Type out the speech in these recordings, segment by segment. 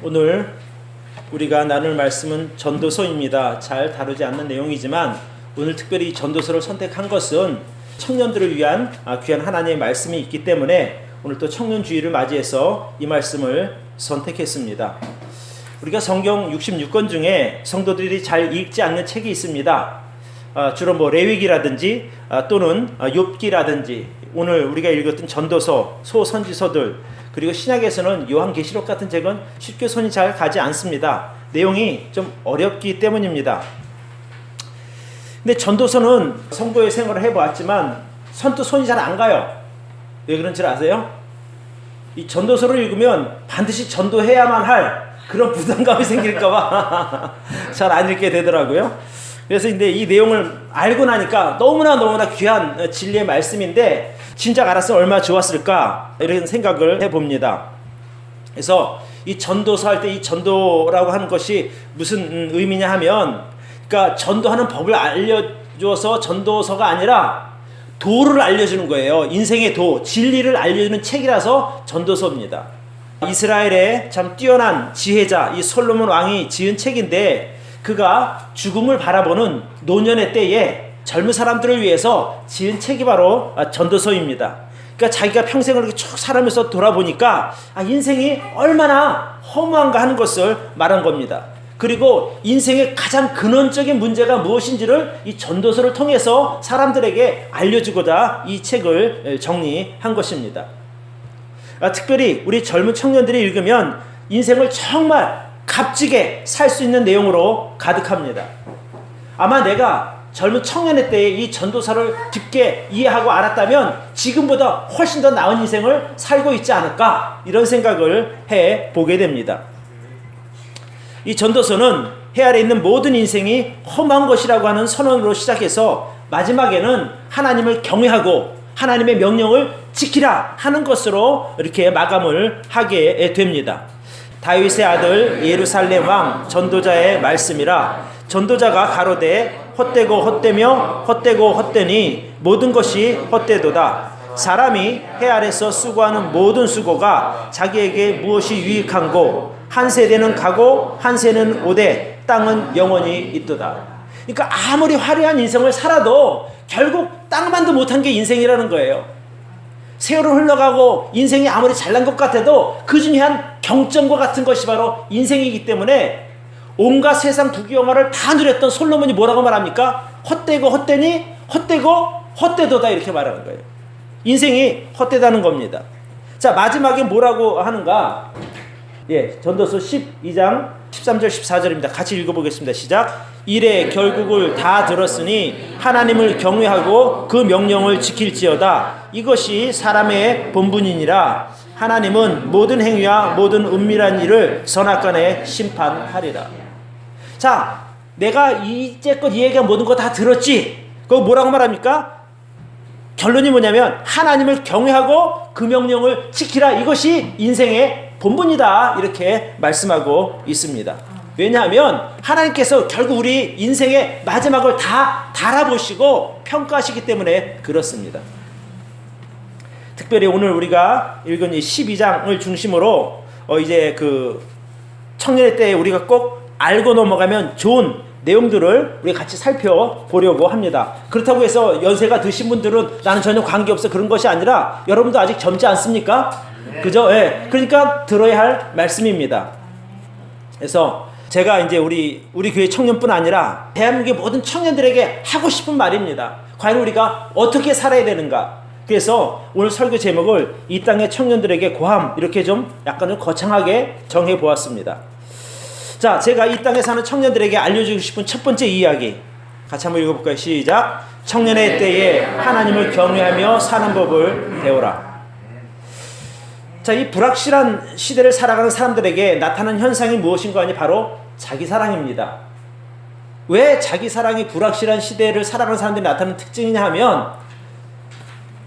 오늘 우리가 나눌 말씀은 전도서입니다. 잘 다루지 않는 내용이지만 오늘 특별히 전도서를 선택한 것은 청년들을 위한 귀한 하나님의 말씀이 있기 때문에 오늘 또 청년주의를 맞이해서 이 말씀을 선택했습니다. 우리가 성경 66권 중에 성도들이 잘 읽지 않는 책이 있습니다. 주로 레위기라든지 또는 욥기라든지 오늘 우리가 읽었던 전도서, 소선지서들, 그리고 신약에서는 요한계시록 같은 책은 쉽게 손이 잘 가지 않습니다. 내용이 좀 어렵기 때문입니다. 근데 전도서는 성도의 생활을 해보았지만 선뜻 손이 잘 안 가요. 왜 그런 줄 아세요? 이 전도서를 읽으면 반드시 전도해야만 할 그런 부담감이 생길까봐 잘 안 읽게 되더라고요. 그래서 근데 이 내용을 알고 나니까 너무나 귀한 진리의 말씀인데 진작 알았으면 얼마나 좋았을까 이런 생각을 해봅니다. 그래서 이 전도서 할 때 이 전도라고 하는 것이 무슨 의미냐 하면, 그러니까 전도하는 법을 알려줘서 전도서가 아니라 도를 알려주는 거예요. 인생의 도, 진리를 알려주는 책이라서 전도서입니다. 이스라엘의 참 뛰어난 지혜자 이 솔로몬 왕이 지은 책인데, 그가 죽음을 바라보는 노년의 때에 젊은 사람들을 위해서 지은 책이 바로 전도서입니다. 그러니까 자기가 평생을 이렇게 쭉 살아면서 돌아보니까 인생이 얼마나 허무한가 하는 것을 말한 겁니다. 그리고 인생의 가장 근원적인 문제가 무엇인지를 이 전도서를 통해서 사람들에게 알려주고자 이 책을 정리한 것입니다. 특별히 우리 젊은 청년들이 읽으면 인생을 정말 값지게 살 수 있는 내용으로 가득합니다. 아마 내가 젊은 청년의 때에 이 전도서를 깊게 이해하고 알았다면 지금보다 훨씬 더 나은 인생을 살고 있지 않을까, 이런 생각을 해보게 됩니다. 이 전도서는 해 아래 있는 모든 인생이 험한 것이라고 하는 선언으로 시작해서 마지막에는 하나님을 경외하고 하나님의 명령을 지키라 하는 것으로 이렇게 마감을 하게 됩니다. 다윗의 아들 예루살렘 왕 전도자의 말씀이라. 전도자가 가로되 헛되고 헛되며 헛되고 헛되니 모든 것이 헛되도다. 사람이 해 아래서 수고하는 모든 수고가 자기에게 무엇이 유익한고, 한 세대는 가고 한 세는 오되 땅은 영원히 있도다. 그러니까 아무리 화려한 인생을 살아도 결국 땅만도 못한 게 인생이라는 거예요. 세월은 흘러가고 인생이 아무리 잘난 것 같아도 그 중에 한 경점과 같은 것이 바로 인생이기 때문에 온갖 세상 부귀영화를 다 누렸던 솔로몬이 뭐라고 말합니까? 헛되고 헛되니 헛되고 헛되도다, 이렇게 말하는 거예요. 인생이 헛되다는 겁니다. 자, 마지막에 뭐라고 하는가? 전도서 12장 13절 14절입니다. 같이 읽어보겠습니다. 시작. 이래 결국을 다 들었으니 하나님을 경외하고 그 명령을 지킬지어다. 이것이 사람의 본분이니라. 하나님은 모든 행위와 모든 은밀한 일을 선악간에 심판하리라. 자, 내가 이제껏 이 얘기한 모든 거 다 들었지? 그거 뭐라고 말합니까? 결론이 뭐냐면 하나님을 경외하고 그 명령을 지키라. 이것이 인생의 본분이다, 이렇게 말씀하고 있습니다. 왜냐하면 하나님께서 결국 우리 인생의 마지막을 다 달아보시고 평가하시기 때문에 그렇습니다. 특별히 오늘 우리가 읽은 이 12장을 중심으로 이제 그 청년의 때에 우리가 꼭 알고 넘어가면 좋은 내용들을 우리 같이 살펴보려고 합니다. 그렇다고 해서 연세가 드신 분들은 나는 전혀 관계없어, 그런 것이 아니라 여러분도 아직 젊지 않습니까? 그죠? 그러니까 들어야 할 말씀입니다. 그래서 제가 이제 우리 교회 청년뿐 아니라 대한민국의 모든 청년들에게 하고 싶은 말입니다. 과연 우리가 어떻게 살아야 되는가? 그래서 오늘 설교 제목을 이 땅의 청년들에게 고함, 이렇게 좀 약간 좀 거창하게 정해 보았습니다. 자, 제가 이 땅에 사는 청년들에게 알려주고 싶은 첫 번째 이야기 같이 한번 읽어볼까요? 시작. 청년의 때에 하나님을 경외하며 사는 법을 배우라. 자, 이 불확실한 시대를 살아가는 사람들에게 나타나는 현상이 무엇인가 하니 바로 자기 사랑입니다. 왜 자기 사랑이 불확실한 시대를 살아가는 사람들이 나타나는 특징이냐 하면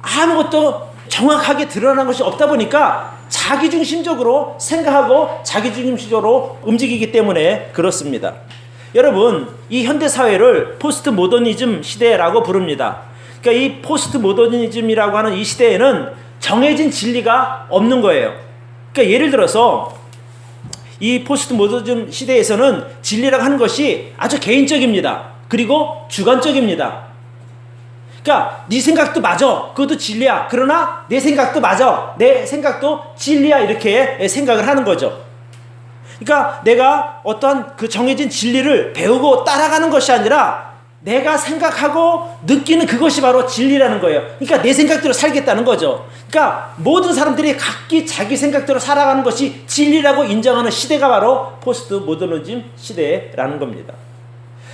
아무것도 정확하게 드러난 것이 없다 보니까 자기중심적으로 생각하고 자기중심적으로 움직이기 때문에 그렇습니다. 여러분, 이 현대사회를 포스트 모더니즘 시대라고 부릅니다. 그러니까 이 포스트 모더니즘이라고 하는 이 시대에는 정해진 진리가 없는 거예요. 그러니까 예를 들어서 이 포스트 모더니즘 시대에서는 진리라고 하는 것이 아주 개인적입니다. 그리고 주관적입니다. 그러니까 네 생각도 맞아, 그것도 진리야. 그러나 내 생각도 맞아, 내 생각도 진리야, 이렇게 생각을 하는 거죠. 그러니까 내가 어떤 그 정해진 진리를 배우고 따라가는 것이 아니라 내가 생각하고 느끼는 그것이 바로 진리라는 거예요. 그러니까 내 생각대로 살겠다는 거죠. 그러니까 모든 사람들이 각기 자기 생각대로 살아가는 것이 진리라고 인정하는 시대가 바로 포스트 모더니즘 시대라는 겁니다.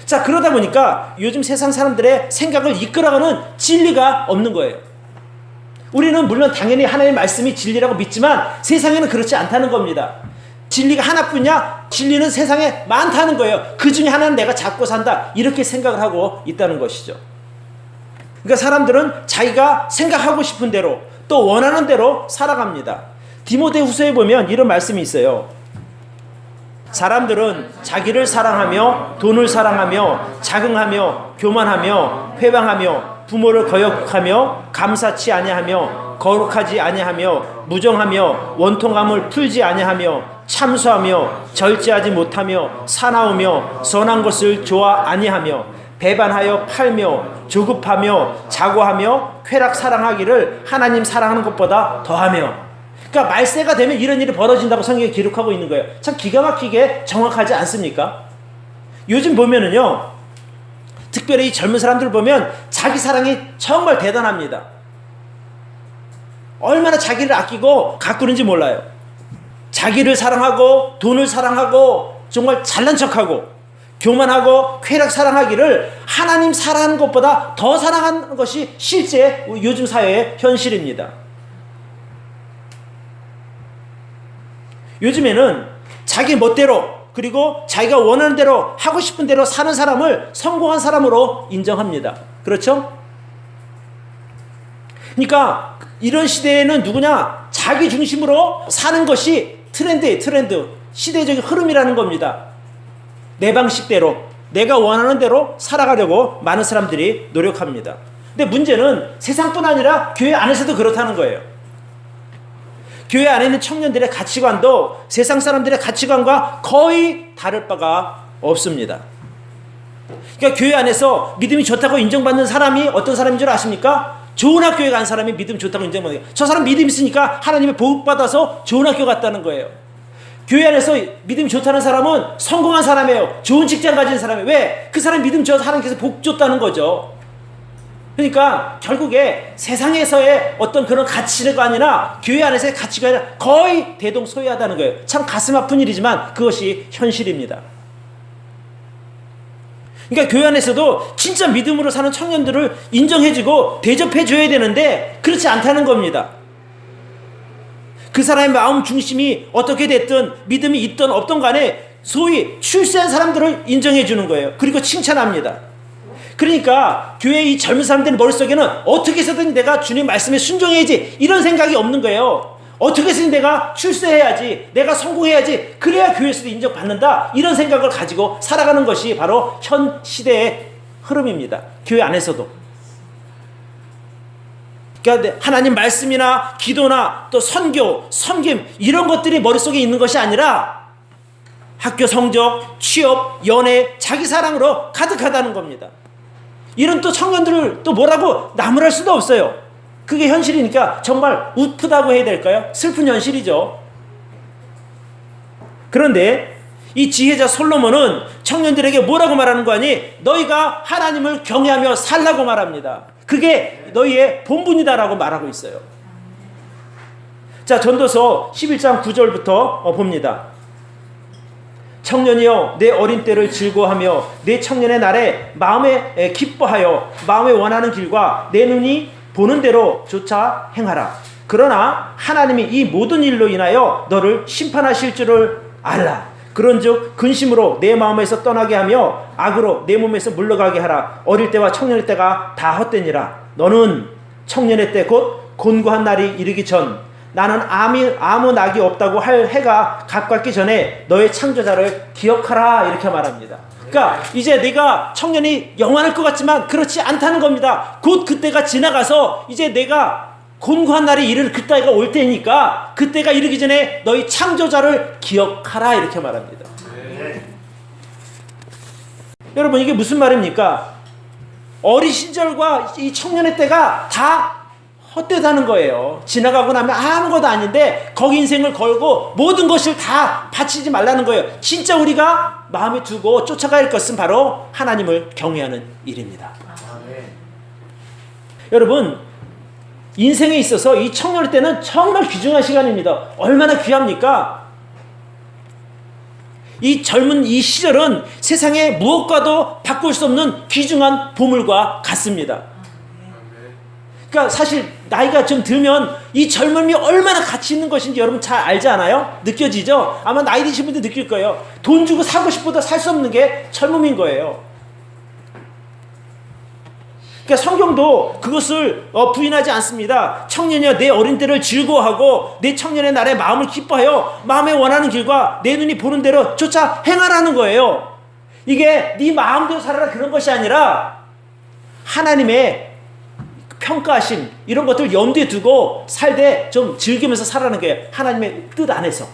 자, 그러다 보니까 요즘 세상 사람들의 생각을 이끌어가는 진리가 없는 거예요. 우리는 물론 당연히 하나님의 말씀이 진리라고 믿지만 세상에는 그렇지 않다는 겁니다. 진리가 하나뿐이야? 진리는 세상에 많다는 거예요. 그 중에 하나는 내가 잡고 산다, 이렇게 생각을 하고 있다는 것이죠. 그러니까 사람들은 자기가 생각하고 싶은 대로 또 원하는 대로 살아갑니다. 디모데후서에 보면 이런 말씀이 있어요. 사람들은 자기를 사랑하며 돈을 사랑하며 자긍하며 교만하며 회방하며 부모를 거역하며 감사치 아니하며 거룩하지 아니하며 무정하며 원통함을 풀지 아니하며 참수하며 절제하지 못하며 사나우며 선한 것을 좋아 아니하며 배반하여 팔며 조급하며 자고하며 쾌락 사랑하기를 하나님 사랑하는 것보다 더하며. 그러니까 말세가 되면 이런 일이 벌어진다고 성경에 기록하고 있는 거예요. 참 기가 막히게 정확하지 않습니까? 요즘 보면은요, 특별히 이 젊은 사람들 보면 자기 사랑이 정말 대단합니다. 얼마나 자기를 아끼고 가꾸는지 몰라요. 자기를 사랑하고 돈을 사랑하고 정말 잘난 척하고 교만하고 쾌락 사랑하기를 하나님 사랑하는 것보다 더 사랑하는 것이 실제 요즘 사회의 현실입니다. 요즘에는 자기 멋대로 그리고 자기가 원하는 대로 하고 싶은 대로 사는 사람을 성공한 사람으로 인정합니다. 그렇죠? 그러니까 이런 시대에는 누구냐? 자기 중심으로 사는 것이 트렌드예요. 트렌드. 시대적인 흐름이라는 겁니다. 내 방식대로 내가 원하는 대로 살아가려고 많은 사람들이 노력합니다. 근데 문제는 세상뿐 아니라 교회 안에서도 그렇다는 거예요. 교회 안에 있는 청년들의 가치관도 세상 사람들의 가치관과 거의 다를 바가 없습니다. 그러니까 교회 안에서 믿음이 좋다고 인정받는 사람이 어떤 사람인 줄 아십니까? 좋은 학교에 간 사람이 믿음 좋다고 인정받는 거예요. 저 사람 믿음 있으니까 하나님의 복 받아서 좋은 학교 갔다는 거예요. 교회 안에서 믿음이 좋다는 사람은 성공한 사람이에요. 좋은 직장 가진 사람이에요. 왜? 그 사람 믿음 좋아서 하나님께서 복 줬다는 거죠. 그러니까 결국에 세상에서의 어떤 그런 가치관이나 교회 안에서의 가치관이 거의 대동소이하다는 거예요. 참 가슴 아픈 일이지만 그것이 현실입니다. 그러니까 교회 안에서도 진짜 믿음으로 사는 청년들을 인정해주고 대접해줘야 되는데 그렇지 않다는 겁니다. 그 사람의 마음 중심이 어떻게 됐든 믿음이 있든 없든 간에 소위 출세한 사람들을 인정해주는 거예요. 그리고 칭찬합니다. 그러니까 교회 이 젊은 사람들 머릿속에는 어떻게 해서든 내가 주님 말씀에 순종해야지 이런 생각이 없는 거예요. 어떻게 해서든 내가 출세해야지, 내가 성공해야지, 그래야 교회에서도 인정받는다, 이런 생각을 가지고 살아가는 것이 바로 현 시대의 흐름입니다. 교회 안에서도. 그러니까 하나님 말씀이나 기도나 또 선교, 섬김 이런 것들이 머릿속에 있는 것이 아니라 학교 성적, 취업, 연애, 자기 사랑으로 가득하다는 겁니다. 이런 또 청년들을 또 뭐라고 나무랄 수도 없어요. 그게 현실이니까 정말 우프다고 해야 될까요? 슬픈 현실이죠. 그런데 이 지혜자 솔로몬은 청년들에게 뭐라고 말하는 거 아니? 너희가 하나님을 경외하며 살라고 말합니다. 그게 너희의 본분이다라고 말하고 있어요. 자, 전도서 11장 9절부터 봅니다. 청년이여 내 어린 때를 즐거워하며 내 청년의 날에 마음에 기뻐하여 마음에 원하는 길과 내 눈이 보는 대로 조차 행하라. 그러나 하나님이 이 모든 일로 인하여 너를 심판하실 줄을 알라. 그런즉 근심으로 내 마음에서 떠나게 하며 악으로 내 몸에서 물러가게 하라. 어릴 때와 청년의 때가 다 헛되니라. 너는 청년의 때 곧 곤고한 날이 이르기 전 나는 아무 낙이 없다고 할 해가 가깝기 전에 너의 창조자를 기억하라, 이렇게 말합니다. 그러니까 이제 내가 청년이 영원할 것 같지만 그렇지 않다는 겁니다. 곧 그때가 지나가서 이제 내가 곤고한 날이 이를 그때가 올 때니까 그때가 이르기 전에 너희 창조자를 기억하라 이렇게 말합니다. 여러분 이게 무슨 말입니까? 어린 시절과 이 청년의 때가 다 헛되다는 거예요. 지나가고 나면 아무것도 아닌데 거기 인생을 걸고 모든 것을 다 바치지 말라는 거예요. 진짜 우리가 마음에 두고 쫓아갈 것은 바로 하나님을 경외하는 일입니다. 여러분 인생에 있어서 이 청년의 때는 정말 귀중한 시간입니다. 얼마나 귀합니까? 이 젊은 이 시절은 세상에 무엇과도 바꿀 수 없는 귀중한 보물과 같습니다. 그러니까 사실 나이가 좀 들면 이 젊음이 얼마나 가치 있는 것인지 여러분 잘 알지 않아요? 느껴지죠? 아마 나이 드신 분들 느낄 거예요. 돈 주고 사고 싶어도 살 수 없는 게 젊음인 거예요. 그러니까 성경도 그것을 부인하지 않습니다. 청년이여 내 어린 때를 즐거워하고 내 청년의 날에 마음을 기뻐하여 마음에 원하는 길과 내 눈이 보는 대로 쫓아 행하라는 거예요. 이게 네 마음대로 살아라 그런 것이 아니라 하나님의 평가하심 이런 것들 염두에 두고 살되 좀 즐기면서 살아가는 게 하나님의 뜻 안에서.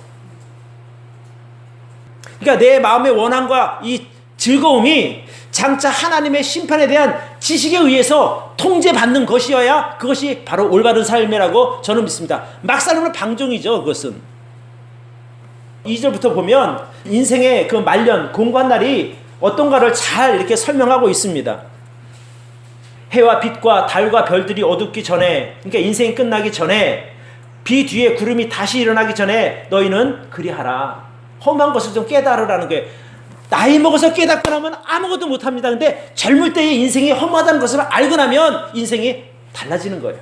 그러니까 내 마음의 원함과 이 즐거움이 장차 하나님의 심판에 대한 지식에 의해서 통제받는 것이어야 그것이 바로 올바른 삶이라고 저는 믿습니다. 막 살면 방종이죠. 그것은 2절부터 보면 인생의 그 말년 공고한 날이 어떤가를 잘 이렇게 설명하고 있습니다. 해와 빛과 달과 별들이 어둡기 전에, 그러니까 인생이 끝나기 전에, 비 뒤에 구름이 다시 일어나기 전에 너희는 그리하라. 험한 것을 좀 깨달으라는 거예요. 나이 먹어서 깨닫고 나면 아무것도 못합니다. 근데 젊을 때의 인생이 험하다는 것을 알고 나면 인생이 달라지는 거예요.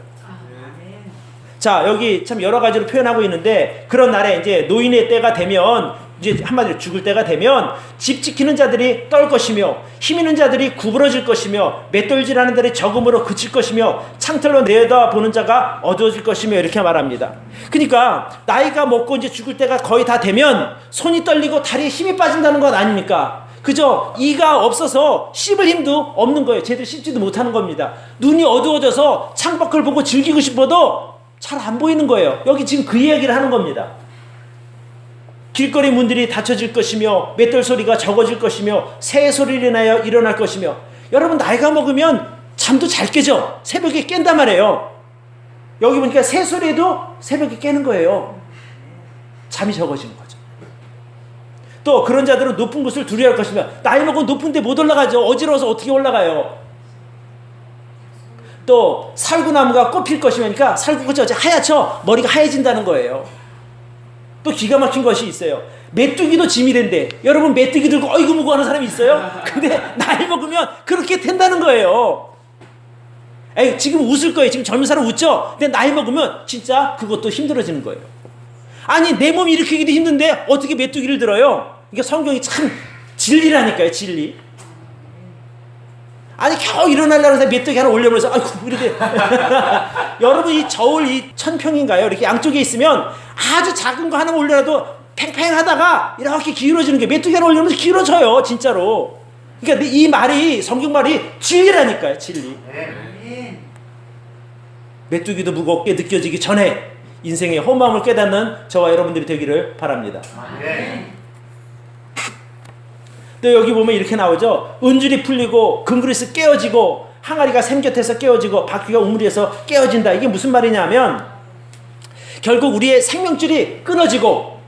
자, 여기 참 여러 가지로 표현하고 있는데, 그런 날에 이제 노인의 때가 되면, 이제 한마디로 죽을 때가 되면 집 지키는 자들이 떨 것이며 힘 있는 자들이 구부러질 것이며 맷돌질하는 자들이 적음으로 그칠 것이며 창틀로 내다보는 자가 어두워질 것이며 이렇게 말합니다. 그러니까 나이가 먹고 이제 죽을 때가 거의 다 되면 손이 떨리고 다리에 힘이 빠진다는 것 아닙니까? 그죠? 이가 없어서 씹을 힘도 없는 거예요. 제대로 씹지도 못하는 겁니다. 눈이 어두워져서 창밖을 보고 즐기고 싶어도 잘 안 보이는 거예요. 여기 지금 그 이야기를 하는 겁니다. 길거리 문들이 닫혀질 것이며 맷돌 소리가 적어질 것이며 새 소리를 내어 일어날 것이며. 여러분 나이가 먹으면 잠도 잘 깨죠. 새벽에 깬단 말이에요. 여기 보니까 새 소리에도 새벽에 깨는 거예요. 잠이 적어지는 거죠. 또 그런 자들은 높은 곳을 두려워할 것이며. 나이 먹으면 높은 데 못 올라가죠. 어지러워서 어떻게 올라가요. 또 살구나무가 꽃필 것이면, 그러니까 살구꽃이 어째 하얗죠. 머리가 하얘진다는 거예요. 또 기가 막힌 것이 있어요. 메뚜기도 짐이 된대. 여러분 메뚜기 들고 어이구 무고 하는 사람이 있어요? 근데 나이 먹으면 그렇게 된다는 거예요. 에이, 지금 웃을 거예요. 지금 젊은 사람 웃죠? 근데 나이 먹으면 진짜 그것도 힘들어지는 거예요. 아니 내 몸 일으키기도 힘든데 어떻게 메뚜기를 들어요? 이게 성경이 참 진리라니까요. 진리. 아니 겨우 일어나려고 해서 메뚜기 하나 올려버려서 아이고 이렇게 여러분 이 저울 이 1000평인가요? 이렇게 양쪽에 있으면 아주 작은 거 하나 올려놔도 팽팽하다가 이렇게 기울어지는 게 메뚜기 하나 올려놓으면 기울어져요. 진짜로. 그러니까 이 말이 성경 말이 진리라니까요. 진리. 메뚜기도 무겁게 느껴지기 전에 인생의 험함을 깨닫는 저와 여러분들이 되기를 바랍니다. 또 여기 보면 이렇게 나오죠. 은줄이 풀리고 금그릇이 깨어지고 항아리가 샘곁에서 깨어지고 바퀴가 우물에서 깨어진다. 이게 무슨 말이냐면 결국 우리의 생명줄이 끊어지고,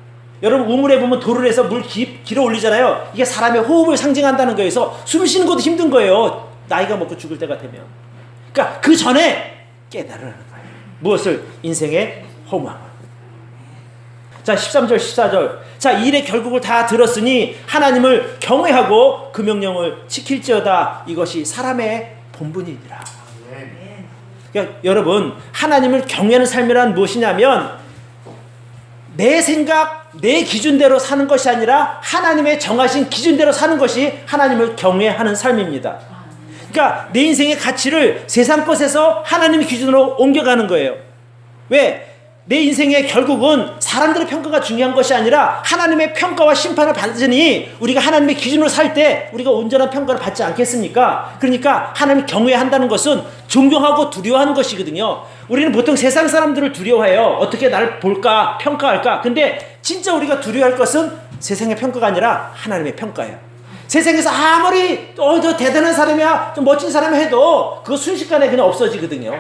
여러분 우물에 보면 돌을 해서 물 길어 올리잖아요. 이게 사람의 호흡을 상징한다는 거에서 숨 쉬는 것도 힘든 거예요. 나이가 먹고 죽을 때가 되면. 그러니까 그 전에 깨달으라는 거예요. 무엇을? 인생의 허무함을. 자 13절 14절. 자 일의 결국을 다 들었으니 하나님을 경외하고 그 명령을 지킬지어다. 이것이 사람의 본분이니라. 그러니까 여러분 하나님을 경외하는 삶이란 무엇이냐면 내 생각 내 기준대로 사는 것이 아니라 하나님의 정하신 기준대로 사는 것이 하나님을 경외하는 삶입니다. 그러니까 내 인생의 가치를 세상 것에서 하나님의 기준으로 옮겨가는 거예요. 왜? 내 인생의 결국은 사람들의 평가가 중요한 것이 아니라 하나님의 평가와 심판을 받으니 우리가 하나님의 기준으로 살 때 우리가 온전한 평가를 받지 않겠습니까? 그러니까 하나님 경외한다는 것은 존경하고 두려워하는 것이거든요. 우리는 보통 세상 사람들을 두려워해요. 어떻게 나를 볼까, 평가할까. 근데 진짜 우리가 두려워할 것은 세상의 평가가 아니라 하나님의 평가예요. 세상에서 아무리 더 대단한 사람이야, 좀 멋진 사람이 해도 그거 순식간에 그냥 없어지거든요.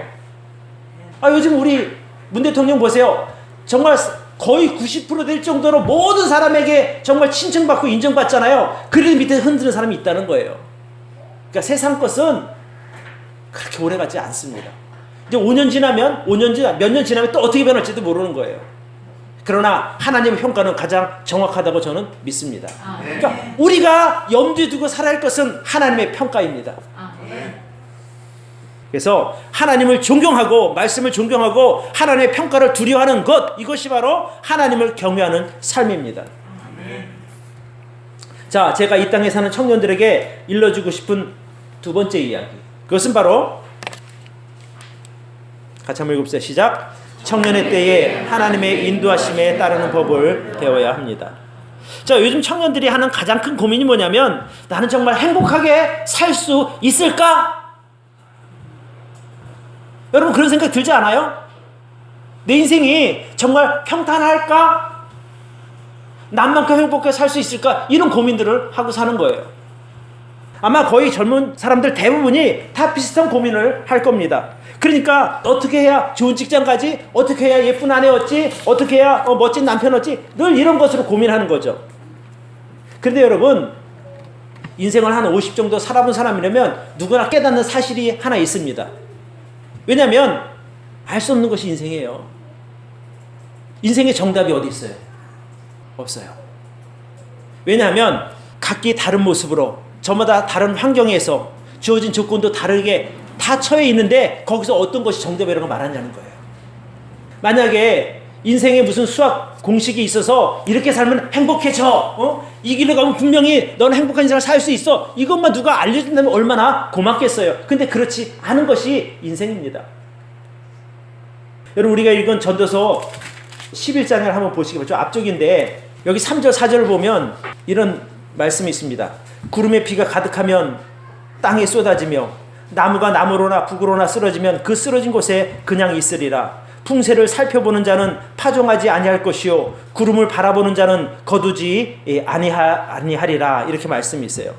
요즘 우리 문 대통령 보세요. 정말 거의 90% 될 정도로 모든 사람에게 정말 칭찬받고 인정받잖아요. 그래도 밑에 흔드는 사람이 있다는 거예요. 그러니까 세상 것은 그렇게 오래 가지 않습니다. 이제 5년 지나면, 몇 년 지나면 또 어떻게 변할지도 모르는 거예요. 그러나 하나님의 평가는 가장 정확하다고 저는 믿습니다. 그러니까 우리가 염두에 두고 살아야 할 것은 하나님의 평가입니다. 그래서 하나님을 존경하고 말씀을 존경하고 하나님의 평가를 두려워하는 것, 이것이 바로 하나님을 경외하는 삶입니다. 자, 제가 이 땅에 사는 청년들에게 일러주고 싶은 두 번째 이야기, 그것은 바로 같이 한번 읽어보세요. 시작. 청년의 때에 하나님의 인도하심에 따르는 법을 배워야 합니다. 자, 요즘 청년들이 하는 가장 큰 고민이 뭐냐면, 나는 정말 행복하게 살 수 있을까? 여러분 그런 생각 들지 않아요? 내 인생이 정말 평탄할까? 남만큼 행복하게 살 수 있을까? 이런 고민들을 하고 사는 거예요. 아마 거의 젊은 사람들 대부분이 다 비슷한 고민을 할 겁니다. 그러니까 어떻게 해야 좋은 직장 가지? 어떻게 해야 예쁜 아내 얻지? 어떻게 해야 멋진 남편 얻지? 늘 이런 것으로 고민하는 거죠. 그런데 여러분, 인생을 한 50 정도 살아본 사람이라면 누구나 깨닫는 사실이 하나 있습니다. 왜냐하면 알 수 없는 것이 인생이에요. 인생의 정답이 어디 있어요? 없어요. 왜냐하면 각기 다른 모습으로 저마다 다른 환경에서 주어진 조건도 다르게 다 처해 있는데 거기서 어떤 것이 정답이라고 말하냐는 거예요. 만약에 인생에 무슨 수학 공식이 있어서 이렇게 살면 행복해져, 이 길로 가면 분명히 넌 행복한 인생을 살 수 있어, 이것만 누가 알려준다면 얼마나 고맙겠어요. 근데 그렇지 않은 것이 인생입니다. 여러분, 우리가 읽은 전도서 11장을 한번 보시기 바랍니다. 앞쪽인데 여기 3절 4절을 보면 이런 말씀이 있습니다. 구름의 비가 가득하면 땅에 쏟아지며 나무가 나무로나 북으로나 쓰러지면 그 쓰러진 곳에 그냥 있으리라. 풍세를 살펴보는 자는 파종하지 아니할 것이요 구름을 바라보는 자는 거두지 아니하리라. 이렇게 말씀이 있어요.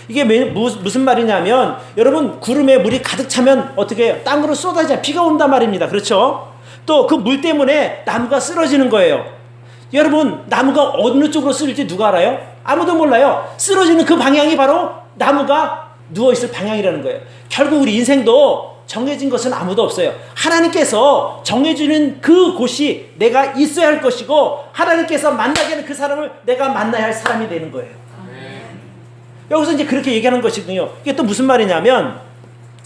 이게 무슨 말이냐면, 여러분 구름에 물이 가득 차면 어떻게 해요? 땅으로 쏟아지냐, 비가 온단 말입니다. 그렇죠? 또 그 물 때문에 나무가 쓰러지는 거예요. 여러분 나무가 어느 쪽으로 쓰러질지 누가 알아요? 아무도 몰라요. 쓰러지는 그 방향이 바로 나무가 누워있을 방향이라는 거예요. 결국 우리 인생도 정해진 것은 아무도 없어요. 하나님께서 정해주는 그 곳이 내가 있어야 할 것이고, 하나님께서 만나게 하는 그 사람을 내가 만나야 할 사람이 되는 거예요. 여기서 이제 그렇게 얘기하는 것이거든요. 이게 또 무슨 말이냐면,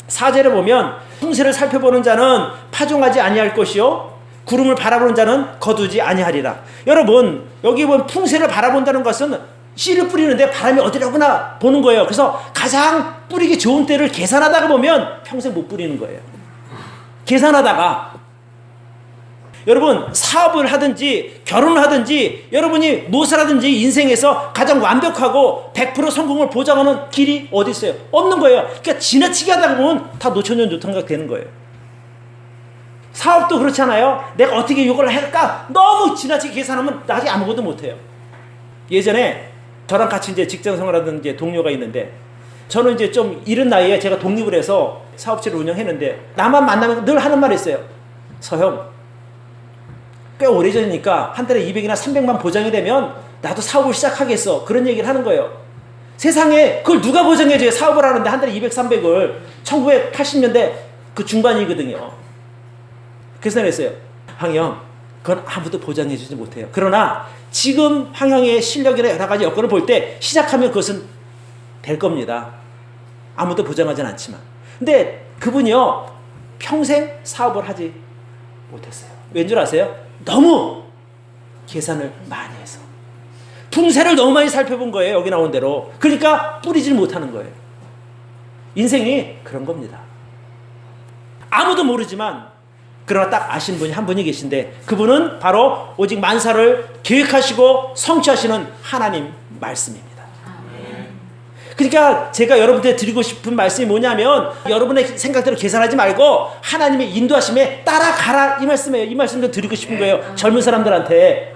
4절에 보면 풍세를 살펴보는 자는 파종하지 아니할 것이요 구름을 바라보는 자는 거두지 아니하리라. 여러분 여기 보면 풍세를 바라본다는 것은 씨를 뿌리는데 바람이 어디라구나 보는 거예요. 그래서 가장 뿌리기 좋은 때를 계산하다가 보면 평생 못 뿌리는 거예요. 계산하다가. 여러분 사업을 하든지 결혼을 하든지 여러분이 무엇을 하든지 인생에서 가장 완벽하고 100% 성공을 보장하는 길이 어디 있어요? 없는 거예요. 그러니까 지나치게 하다 보면 다 노천연노통각 되는 거예요. 사업도 그렇잖아요. 내가 어떻게 이걸 할까? 너무 지나치게 계산하면 나중에 아무것도 못해요. 예전에 저랑 같이 이제 직장 생활하던 이제 동료가 있는데, 저는 이제 좀 이른 나이에 제가 독립을 해서 사업체를 운영했는데, 나만 만나면 늘 하는 말이 있어요. 서형, 꽤 오래전이니까 한 달에 200이나 300만 보장이 되면 나도 사업을 시작하겠어. 그런 얘기를 하는 거예요. 세상에 그걸 누가 보장해줘요? 사업을 하는데 한 달에 200, 300을. 1980년대 그 중반이거든요. 그래서 내가 했어요. 황형, 그건 아무도 보장해주지 못해요. 그러나 지금 황형의 실력이나 여러 가지 여건을 볼 때 시작하면 그것은 될 겁니다. 아무도 보장하진 않지만. 근데 그분이요, 평생 사업을 하지 못했어요. 왠 줄 아세요? 너무 계산을 많이 해서. 풍세를 너무 많이 살펴본 거예요. 여기 나온 대로. 그러니까 뿌리질 못하는 거예요. 인생이 그런 겁니다. 아무도 모르지만 그러나 딱 아시는 분이 한 분이 계신데 그분은 바로 오직 만사를 계획하시고 성취하시는 하나님 말씀입니다. 그러니까 제가 여러분한테 드리고 싶은 말씀이 뭐냐면 여러분의 생각대로 계산하지 말고 하나님의 인도하심에 따라가라 이 말씀이에요. 이 말씀도 드리고 싶은 거예요. 젊은 사람들한테.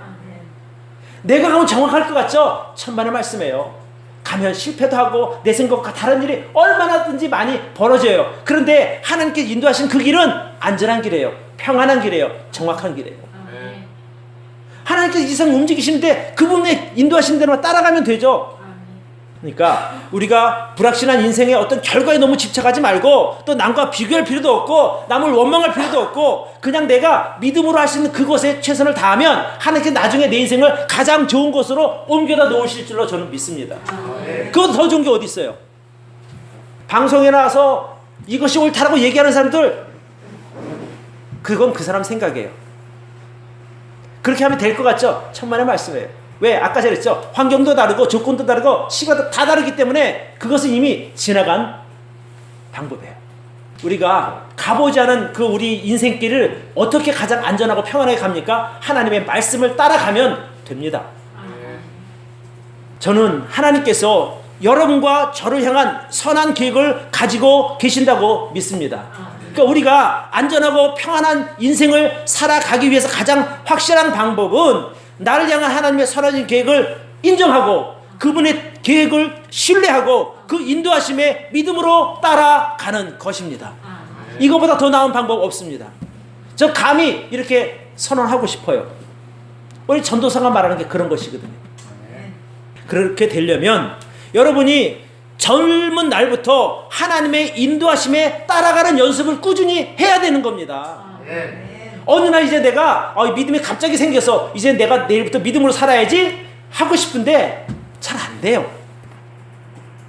내가 가면 정확할 것 같죠? 천만의 말씀이에요. 가면 실패도 하고 내 생각과 다른 일이 얼마나든지 많이 벌어져요. 그런데 하나님께 인도하신 그 길은 안전한 길이에요. 평안한 길이에요. 정확한 길이에요. 하나님께서 이 세상 움직이시는데 그분의 인도하신 대로만 따라가면 되죠. 그러니까 우리가 불확실한 인생의 어떤 결과에 너무 집착하지 말고 또 남과 비교할 필요도 없고 남을 원망할 필요도 없고 그냥 내가 믿음으로 할 수 있는 그것에 최선을 다하면 하나님께 나중에 내 인생을 가장 좋은 곳으로 옮겨다 놓으실 줄로 저는 믿습니다. 그건 더 좋은 게 어디 있어요? 방송에 나와서 이것이 옳다라고 얘기하는 사람들 그건 그 사람 생각이에요. 그렇게 하면 될 것 같죠? 천만의 말씀이에요. 왜? 아까 잘했죠. 환경도 다르고 조건도 다르고 시간도 다 다르기 때문에 그것은 이미 지나간 방법이에요. 우리가 가보지 않은 그 우리 인생길을 어떻게 가장 안전하고 평안하게 갑니까? 하나님의 말씀을 따라가면 됩니다. 저는 하나님께서 여러분과 저를 향한 선한 계획을 가지고 계신다고 믿습니다. 그러니까 우리가 안전하고 평안한 인생을 살아가기 위해서 가장 확실한 방법은 나를 향한 하나님의 선한 계획을 인정하고 그분의 계획을 신뢰하고 그 인도하심에 믿음으로 따라가는 것입니다. 이거보다 더 나은 방법 없습니다. 저 감히 이렇게 선언하고 싶어요. 우리 전도사가 말하는 게 그런 것이거든요. 그렇게 되려면 여러분이 젊은 날부터 하나님의 인도하심에 따라가는 연습을 꾸준히 해야 되는 겁니다. 어느 날 이제 내가 믿음이 갑자기 생겨서 이제 내가 내일부터 믿음으로 살아야지 하고 싶은데 잘 안 돼요.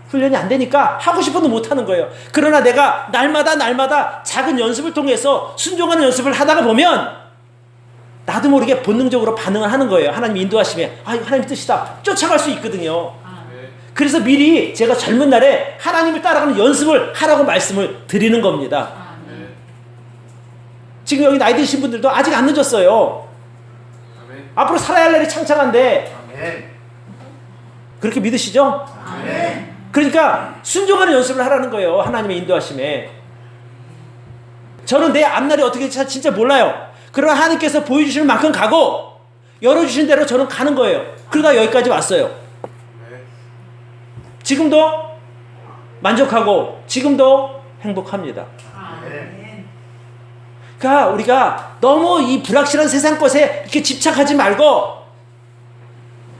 훈련이 안 되니까 하고 싶어도 못하는 거예요. 그러나 내가 날마다 작은 연습을 통해서 순종하는 연습을 하다가 보면 나도 모르게 본능적으로 반응을 하는 거예요. 하나님 인도하심에 하나님 뜻이다 쫓아갈 수 있거든요. 그래서 미리 제가 젊은 날에 하나님을 따라가는 연습을 하라고 말씀을 드리는 겁니다. 지금 여기 나이 드신 분들도 아직 안 늦었어요. 아멘. 앞으로 살아야 할 날이 창창한데 아멘. 그렇게 믿으시죠? 아멘. 그러니까 순종하는 연습을 하라는 거예요. 하나님의 인도하심에. 저는 내 앞날이 어떻게 될지 진짜 몰라요. 그러나 하나님께서 보여주시는 만큼 가고 열어주신 대로 저는 가는 거예요. 그러다 여기까지 왔어요. 지금도 만족하고 지금도 행복합니다. 그러니까 우리가 너무 이 불확실한 세상 것에 이렇게 집착하지 말고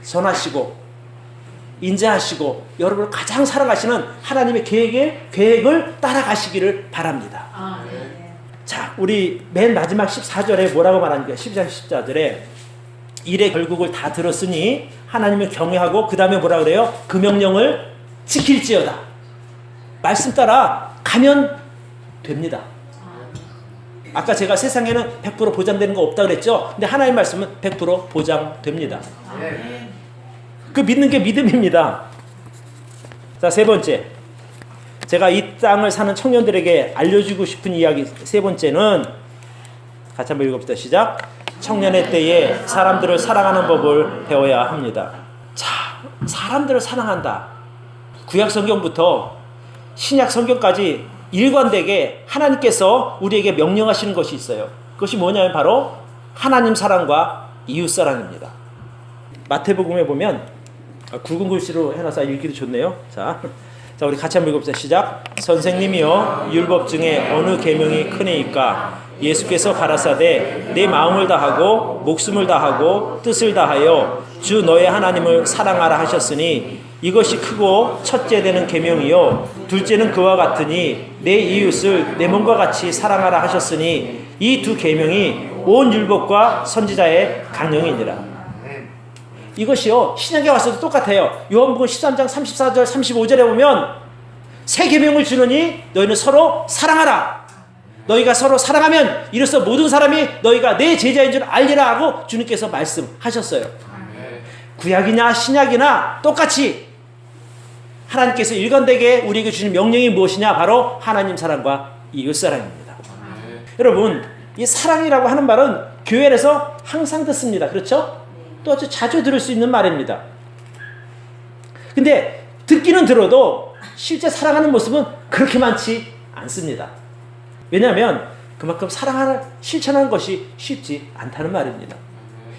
선하시고 인자하시고 여러분을 가장 사랑하시는 하나님의 계획을 따라가시기를 바랍니다. 자, 우리 맨 마지막 14절에 뭐라고 말하는가? 12장 14절에 일의 결국을 다 들었으니 하나님을 경외하고 그 다음에 뭐라 그래요? 그 명령을 지킬지어다. 말씀 따라 가면 됩니다. 아까 제가 세상에는 100% 보장되는 거 없다 그랬죠? 근데 하나님 말씀은 100% 보장됩니다. 그 믿는 게 믿음입니다. 자, 세 번째. 제가 이 땅을 사는 청년들에게 알려주고 싶은 이야기 세 번째는 같이 한번 읽어봅시다. 시작. 청년의 때에 사람들을 사랑하는 법을 배워야 합니다. 자, 사람들을 사랑한다. 구약 성경부터 신약 성경까지 일관되게 하나님께서 우리에게 명령하시는 것이 있어요. 그것이 뭐냐면 바로 하나님 사랑과 이웃 사랑입니다. 마태복음에 보면 굵은 글씨로 해놔서 읽기도 좋네요. 자, 우리 같이 한번 읽어봅시다. 시작. 선생님이여 율법 중에 어느 계명이 크니까? 예수께서 가라사대 내 마음을 다하고 목숨을 다하고 뜻을 다하여 주 너의 하나님을 사랑하라 하셨으니 이것이 크고 첫째 되는 계명이요 둘째는 그와 같으니 내 이웃을 내 몸과 같이 사랑하라 하셨으니 이 두 계명이 온 율법과 선지자의 강령이니라. 이것이요 신약에 와서도 똑같아요. 요한복음 13장 34절 35절에 보면 새 계명을 주느니 너희는 서로 사랑하라. 너희가 서로 사랑하면 이로써 모든 사람이 너희가 내 제자인 줄 알리라 하고 주님께서 말씀하셨어요. 구약이나 신약이나 똑같이 하나님께서 일관되게 우리에게 주신 명령이 무엇이냐? 바로 하나님 사랑과 이웃 사랑입니다. 여러분 이 사랑이라고 하는 말은 교회에서 항상 듣습니다. 그렇죠? 또 아주 자주 들을 수 있는 말입니다. 근데 듣기는 들어도 실제 사랑하는 모습은 그렇게 많지 않습니다. 왜냐하면 그만큼 사랑을 실천하는 것이 쉽지 않다는 말입니다.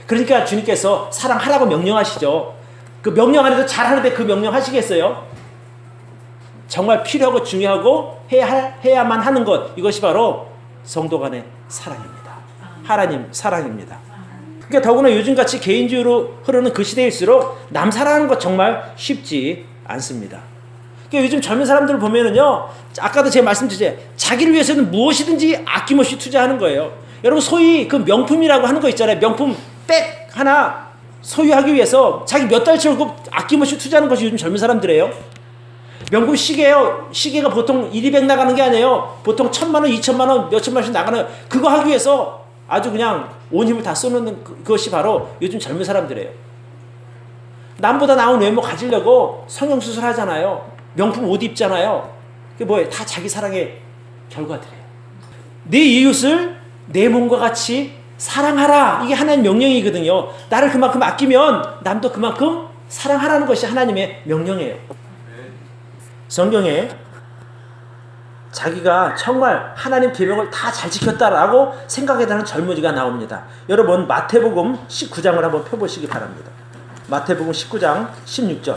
그러니까 주님께서 사랑하라고 명령하시죠. 그 명령 안에서 잘하는데 그 명령 하시겠어요? 정말 필요하고 중요하고 해야만 하는 것, 이것이 바로 성도 간의 사랑입니다. 하나님 사랑입니다. 그러니까 더구나 요즘같이 개인주의로 흐르는 그 시대일수록 남 사랑하는 것 정말 쉽지 않습니다. 그러니까 요즘 젊은 사람들을 보면은요, 아까도 제가 말씀드렸죠, 자기를 위해서는 무엇이든지 아낌없이 투자하는 거예요. 여러분, 소위 그 명품이라고 하는 거 있잖아요. 명품 백 하나 소유하기 위해서 자기 몇 달치 월급 아낌없이 투자하는 것이 요즘 젊은 사람들이에요. 명품 시계예요. 시계가 보통 1,200 나가는 게 아니에요. 보통 1,000만 원, 2,000만 원, 몇천만 원씩 나가는, 그거 하기 위해서 아주 그냥 온 힘을 다 쏟는 그것이 바로 요즘 젊은 사람들이에요. 남보다 나은 외모 가지려고 성형수술 하잖아요. 명품 옷 입잖아요. 그게 뭐예요? 다 자기 사랑의 결과들이에요. 내 이웃을 내 몸과 같이 사랑하라. 이게 하나님의 명령이거든요. 나를 그만큼 아끼면 남도 그만큼 사랑하라는 것이 하나님의 명령이에요. 성경에 자기가 정말 하나님 계명을 다 잘 지켰다라고 생각해 되는 젊은이가 나옵니다. 여러분, 마태복음 19장을 한번 펴보시기 바랍니다. 마태복음 19장 16절.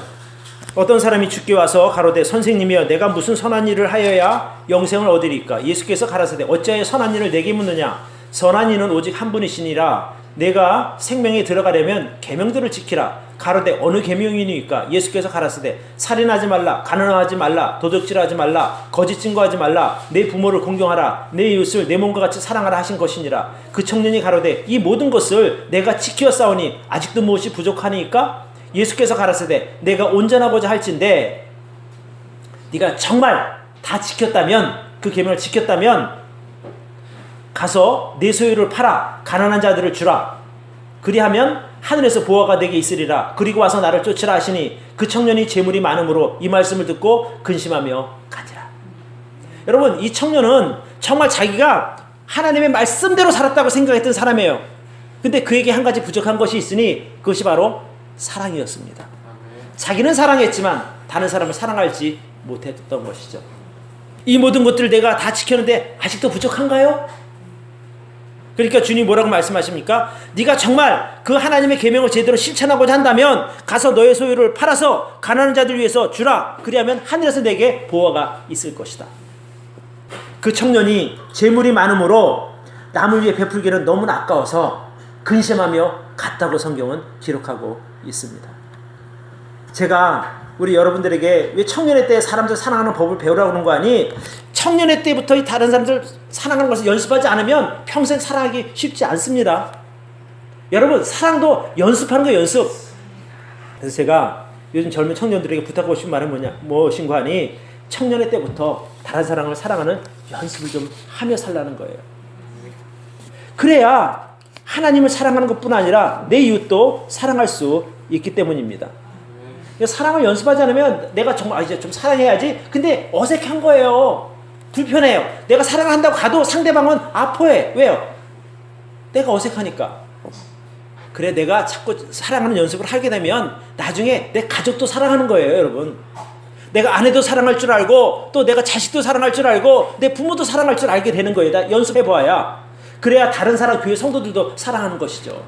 어떤 사람이 주께 와서 가로되 선생님이여 내가 무슨 선한 일을 하여야 영생을 얻으리까? 예수께서 가라사대 어찌하여 선한 일을 내게 묻느냐? 선한 이는 오직 한 분이시니라. 내가 생명에 들어가려면 계명들을 지키라. 가로되 어느 계명이니까? 예수께서 가라사대 살인하지 말라, 가늠하지 말라, 도적질하지 말라, 거짓 증거하지 말라, 내 부모를 공경하라, 내 이웃을 내 몸과 같이 사랑하라 하신 것이니라. 그 청년이 가로되 이 모든 것을 내가 지키었사오니 아직도 무엇이 부족하니까? 예수께서 가라사대 내가 온전하고자 할진대 네가 정말 다 지켰다면, 그 계명을 지켰다면 가서 내 소유를 팔아 가난한 자들을 주라. 그리하면 하늘에서 보화가 내게 있으리라. 그리고 와서 나를 쫓으라 하시니 그 청년이 재물이 많으므로 이 말씀을 듣고 근심하며 가지라. 여러분, 이 청년은 정말 자기가 하나님의 말씀대로 살았다고 생각했던 사람이에요. 근데 그에게 한 가지 부족한 것이 있으니 그것이 바로 사랑이었습니다. 자기는 사랑했지만 다른 사람을 사랑하지 못했던 것이죠. 이 모든 것들을 내가 다 지켰는데 아직도 부족한가요? 그러니까 주님 뭐라고 말씀하십니까? 네가 정말 그 하나님의 계명을 제대로 실천하고자 한다면 가서 너의 소유를 팔아서 가난한 자들 위해서 주라. 그리하면 하늘에서 내게 보화가 있을 것이다. 그 청년이 재물이 많으므로 남을 위해 베풀기는 너무나 아까워서 근심하며 갔다고 성경은 기록하고 있습니다. 제가 우리 여러분들에게 왜 청년의 때 사람들 사랑하는 법을 배우라고 하는 거 아니? 청년의 때부터 이 다른 사람들 사랑하는 것을 연습하지 않으면 평생 사랑하기 쉽지 않습니다. 여러분, 사랑도 연습하는 거예요, 연습. 그래서 제가 요즘 젊은 청년들에게 부탁하고 싶은 말은 무엇인가 하니 청년의 때부터 다른 사람을 사랑하는 연습을 좀 하며 살라는 거예요. 그래야 하나님을 사랑하는 것뿐 아니라 내 이웃도 사랑할 수 있기 때문입니다. 사랑을 연습하지 않으면 내가 정말 이제 좀 사랑해야지. 근데 어색한 거예요. 불편해요. 내가 사랑한다고 가도 상대방은 아파해. 왜요? 내가 어색하니까. 그래, 내가 자꾸 사랑하는 연습을 하게 되면 나중에 내 가족도 사랑하는 거예요, 여러분. 내가 아내도 사랑할 줄 알고 또 내가 자식도 사랑할 줄 알고 내 부모도 사랑할 줄 알게 되는 거예요. 나 연습해봐야. 그래야 다른 사람, 교회 성도들도 사랑하는 것이죠.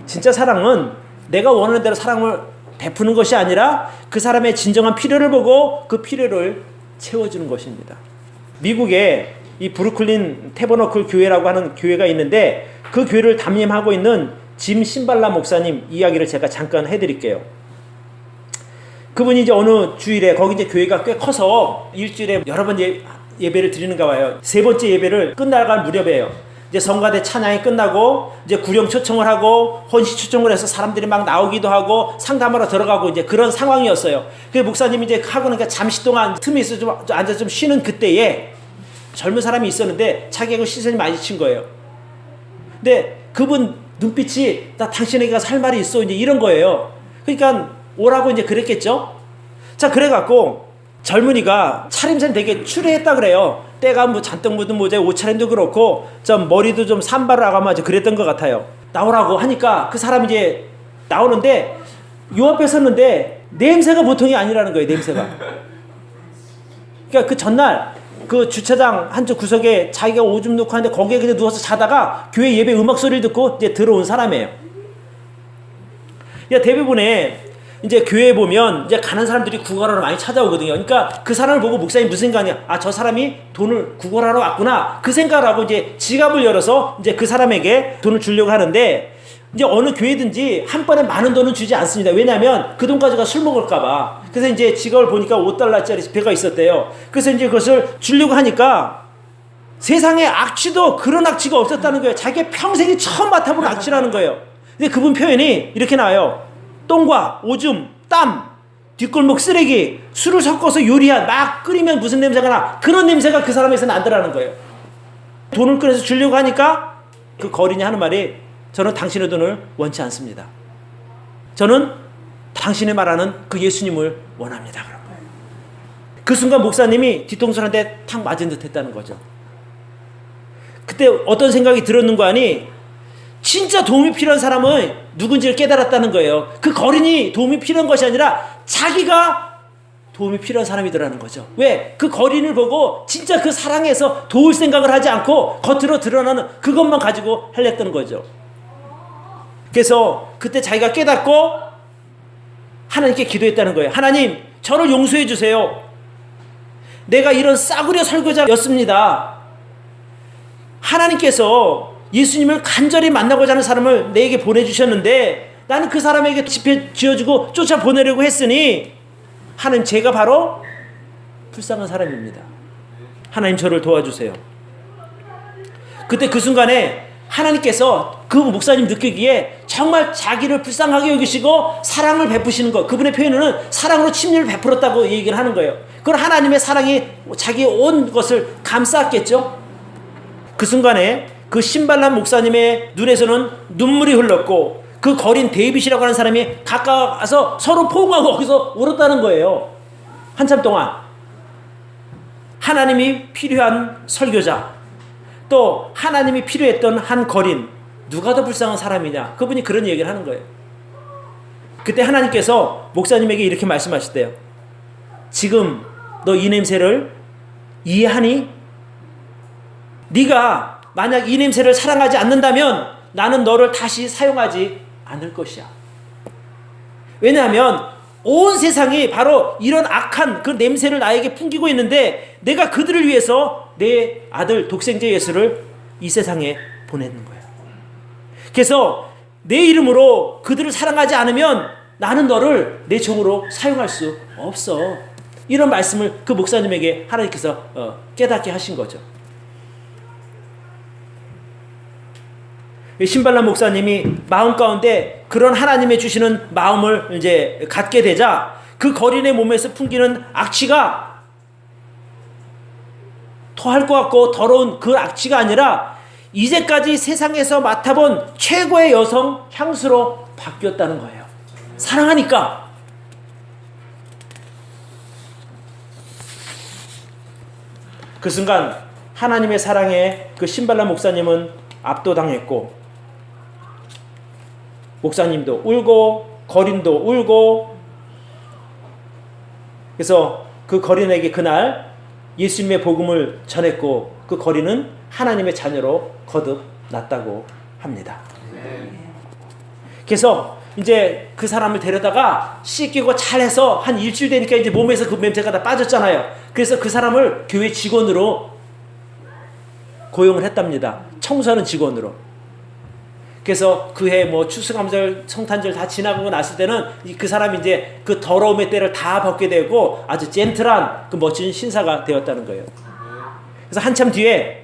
진짜 사랑은 내가 원하는 대로 사랑을 베푸는 것이 아니라 그 사람의 진정한 필요를 보고 그 필요를 채워주는 것입니다. 미국에 이 브루클린 태버너클 교회라고 하는 교회가 있는데 그 교회를 담임하고 있는 짐 신발라 목사님 이야기를 제가 잠깐 해드릴게요. 그분이 이제 어느 주일에 거기 이제 교회가 꽤 커서 일주일에 여러 번 예배를 드리는가 봐요. 세 번째 예배를 끝나갈 무렵이에요. 이제 성가대 찬양이 끝나고 이제 구령 초청을 하고 혼시 초청을 해서 사람들이 막 나오기도 하고 상담하러 들어가고 이제 그런 상황이었어요. 그 목사님이 이제 하고 나니까 잠시 동안 틈이 있어 좀 앉아서 좀 쉬는 그때에 젊은 사람이 있었는데 자기하고 시선이 마주친 거예요. 근데 그분 눈빛이 나 당신에게 가서 할 말이 있어 이제 이런 거예요. 그러니까 오라고 이제 그랬겠죠. 자, 그래갖고 젊은이가 차림새는 되게 추레했다 그래요. 때가 뭐 잔뜩 묻은 모자에 옷차림도 그렇고 좀 머리도 좀 산발을 하고 아주 그랬던 것 같아요. 나오라고 하니까 그 사람이 이제 나오는데 요 앞에 섰는데 냄새가 보통이 아니라는 거예요. 냄새가. 그러니까 그 전날 그 주차장 한쪽 구석에 자기가 오줌 놓고 하는데 거기에 그냥 누워서 자다가 교회 예배 음악 소리를 듣고 이제 들어온 사람이에요. 야, 대부분의 이제 교회에 보면 이제 가는 사람들이 구걸하러 많이 찾아오거든요. 그러니까 그 사람을 보고 목사님 무슨 생각이냐? 아, 저 사람이 돈을 구걸하러 왔구나. 그 생각을 하고 이제 지갑을 열어서 이제 그 사람에게 돈을 주려고 하는데 이제 어느 교회든지 한 번에 많은 돈은 주지 않습니다. 왜냐하면 그 돈 가져가 술 먹을까봐. 그래서 이제 지갑을 보니까 5달러짜리 지폐가 있었대요. 그래서 이제 그것을 주려고 하니까 세상에 악취도 그런 악취가 없었다는 거예요. 자기 평생이 처음 맡아본 악취라는 거예요. 근데 그분 표현이 이렇게 나와요. 똥과 오줌, 땀, 뒷골목 쓰레기, 술을 섞어서 요리한 막 끓이면 무슨 냄새가 나. 그런 냄새가 그 사람에서 난다라는 거예요. 돈을 꺼내서 주려고 하니까 그 거린이 하는 말이 저는 당신의 돈을 원치 않습니다. 저는 당신이 말하는 그 예수님을 원합니다. 그런 거예요. 그 순간 목사님이 뒤통수를 한 대 탁 맞은 듯 했다는 거죠. 그때 어떤 생각이 들었는가 하니 진짜 도움이 필요한 사람은 누군지를 깨달았다는 거예요. 그 거린이 도움이 필요한 것이 아니라 자기가 도움이 필요한 사람이더라는 거죠. 왜? 그 거린을 보고 진짜 그 사랑에서 도울 생각을 하지 않고 겉으로 드러나는 그것만 가지고 하려던 거죠. 그래서 그때 자기가 깨닫고 하나님께 기도했다는 거예요. 하나님, 저를 용서해 주세요. 내가 이런 싸구려 설교자였습니다. 하나님께서 예수님을 간절히 만나고자 하는 사람을 내게 보내주셨는데 나는 그 사람에게 지폐 쥐어주고 쫓아 보내려고 했으니 하나님, 제가 바로 불쌍한 사람입니다. 하나님, 저를 도와주세요. 그때 그 순간에 하나님께서 그 목사님 느끼기에 정말 자기를 불쌍하게 여기시고 사랑을 베푸시는 것, 그분의 표현은 사랑으로 침례를 베풀었다고 얘기를 하는 거예요. 그건 하나님의 사랑이 자기의 온 것을 감쌌겠죠. 그 순간에 그 신발람 목사님의 눈에서는 눈물이 흘렀고 그 거린 데이빗이라고 하는 사람이 가까워서 서로 포옹하고 거기서 울었다는 거예요. 한참 동안 하나님이 필요한 설교자, 또 하나님이 필요했던 한 거린, 누가 더 불쌍한 사람이냐, 그분이 그런 얘기를 하는 거예요. 그때 하나님께서 목사님에게 이렇게 말씀하셨대요. 지금 너 이 냄새를 이해하니? 네가 만약 이 냄새를 사랑하지 않는다면 나는 너를 다시 사용하지 않을 것이야. 왜냐하면 온 세상이 바로 이런 악한 그 냄새를 나에게 풍기고 있는데 내가 그들을 위해서 내 아들 독생자 예수를 이 세상에 보내는 거야. 그래서 내 이름으로 그들을 사랑하지 않으면 나는 너를 내 종으로 사용할 수 없어. 이런 말씀을 그 목사님에게 하나님께서 깨닫게 하신 거죠. 신발람 목사님이 마음 가운데 그런 하나님의 주시는 마음을 이제 갖게 되자 그 거린의 몸에서 풍기는 악취가 토할 것 같고 더러운 그 악취가 아니라 이제까지 세상에서 맡아본 최고의 여성 향수로 바뀌었다는 거예요. 사랑하니까. 그 순간 하나님의 사랑에 그 신발람 목사님은 압도당했고 목사님도 울고 거린도 울고, 그래서 그 거린에게 그날 예수님의 복음을 전했고 그 거린은 하나님의 자녀로 거듭났다고 합니다. 그래서 이제 그 사람을 데려다가 씻기고 잘해서 한 일주일 되니까 이제 몸에서 그 냄새가 다 빠졌잖아요. 그래서 그 사람을 교회 직원으로 고용을 했답니다. 청소하는 직원으로. 그래서 그해 뭐 추수감사절, 성탄절 다 지나고 났을 때는 그 사람이 이제 그 더러움의 때를 다 벗게 되고 아주 젠틀한 그 멋진 신사가 되었다는 거예요. 그래서 한참 뒤에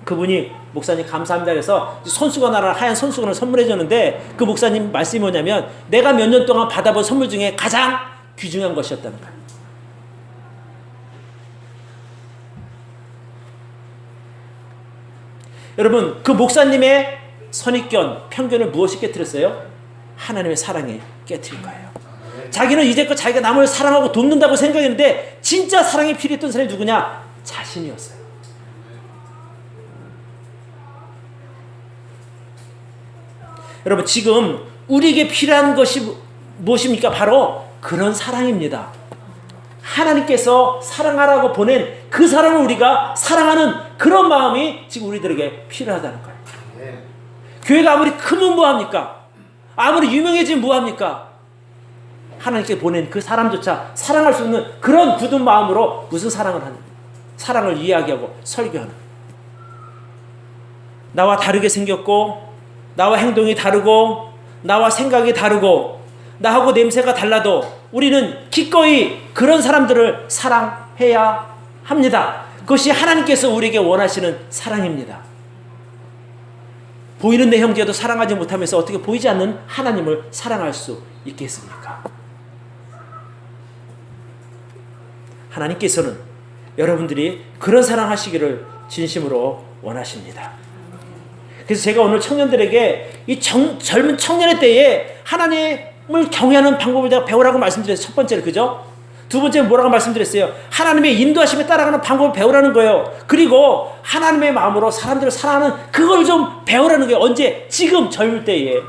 그분이 목사님 감사합니다 그래서 손수건하나 하얀 손수건을 선물해 줬는데 그 목사님 말씀이 뭐냐면 내가 몇 년 동안 받아본 선물 중에 가장 귀중한 것이었다는 거예요. 여러분, 그 목사님의 선입견, 편견을 무엇이 깨트렸어요? 하나님의 사랑이 깨트린 거예요. 자기는 이제껏 자기가 남을 사랑하고 돕는다고 생각했는데 진짜 사랑이 필요했던 사람이 누구냐? 자신이었어요. 여러분, 지금 우리에게 필요한 것이 무엇입니까? 바로 그런 사랑입니다. 하나님께서 사랑하라고 보낸 그 사람을 우리가 사랑하는 그런 마음이 지금 우리들에게 필요하다는 거예요. 교회가 아무리 크면 뭐합니까? 아무리 유명해지면 뭐합니까? 하나님께 보낸 그 사람조차 사랑할 수 없는 그런 굳은 마음으로 무슨 사랑을 하는 거예요? 사랑을 이야기하고 설교하는 거예요. 나와 다르게 생겼고, 나와 행동이 다르고, 나와 생각이 다르고, 나하고 냄새가 달라도 우리는 기꺼이 그런 사람들을 사랑해야 합니다. 그것이 하나님께서 우리에게 원하시는 사랑입니다. 보이는 내 형제도 사랑하지 못하면서 어떻게 보이지 않는 하나님을 사랑할 수 있겠습니까? 하나님께서는 여러분들이 그런 사랑하시기를 진심으로 원하십니다. 그래서 제가 오늘 청년들에게 이 젊은 청년의 때에 하나님을 경외하는 방법을 제가 배우라고 말씀드렸어요. 첫 번째로, 그죠? 두 번째는 뭐라고 말씀드렸어요? 하나님의 인도하심에 따라가는 방법을 배우라는 거예요. 그리고 하나님의 마음으로 사람들을 사랑하는 그걸 좀 배우라는 거예요. 언제? 지금 젊을 때에.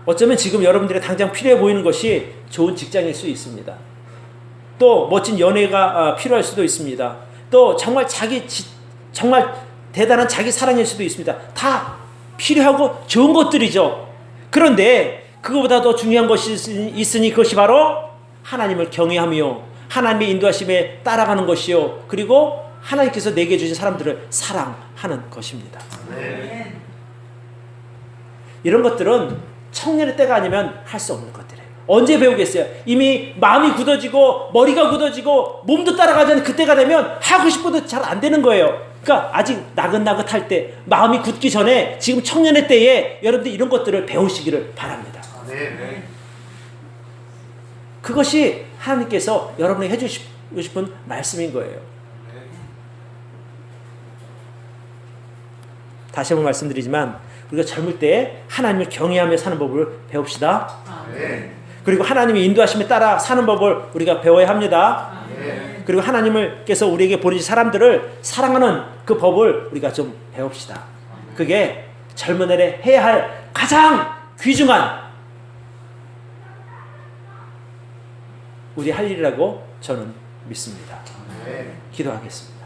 어쩌면 지금 여러분들이 당장 필요해 보이는 것이 좋은 직장일 수 있습니다. 또 멋진 연애가 필요할 수도 있습니다. 또 정말 정말 대단한 자기 사랑일 수도 있습니다. 다 필요하고 좋은 것들이죠. 그런데 그거보다 더 중요한 것이 있으니 그것이 바로 하나님을 경외하며 하나님의 인도하심에 따라가는 것이요, 그리고 하나님께서 내게 주신 사람들을 사랑하는 것입니다. 네. 이런 것들은 청년의 때가 아니면 할 수 없는 것들이에요. 언제 배우겠어요? 이미 마음이 굳어지고 머리가 굳어지고 몸도 따라가지 않는 그때가 되면 하고 싶어도 잘 안 되는 거예요. 그러니까 아직 나긋나긋할 때, 마음이 굳기 전에 지금 청년의 때에 여러분들 이런 것들을 배우시기를 바랍니다. 네. 그것이 하나님께서 여러분에게 해주시고 싶은 말씀인 거예요. 다시 한번 말씀드리지만 우리가 젊을 때 하나님을 경외하며 사는 법을 배웁시다. 그리고 하나님의 인도하심에 따라 사는 법을 우리가 배워야 합니다. 그리고 하나님께서 우리에게 보내신 사람들을 사랑하는 그 법을 우리가 좀 배웁시다. 그게 젊은 날에 해야 할 가장 귀중한 우리 할 일이라고 저는 믿습니다. 기도하겠습니다.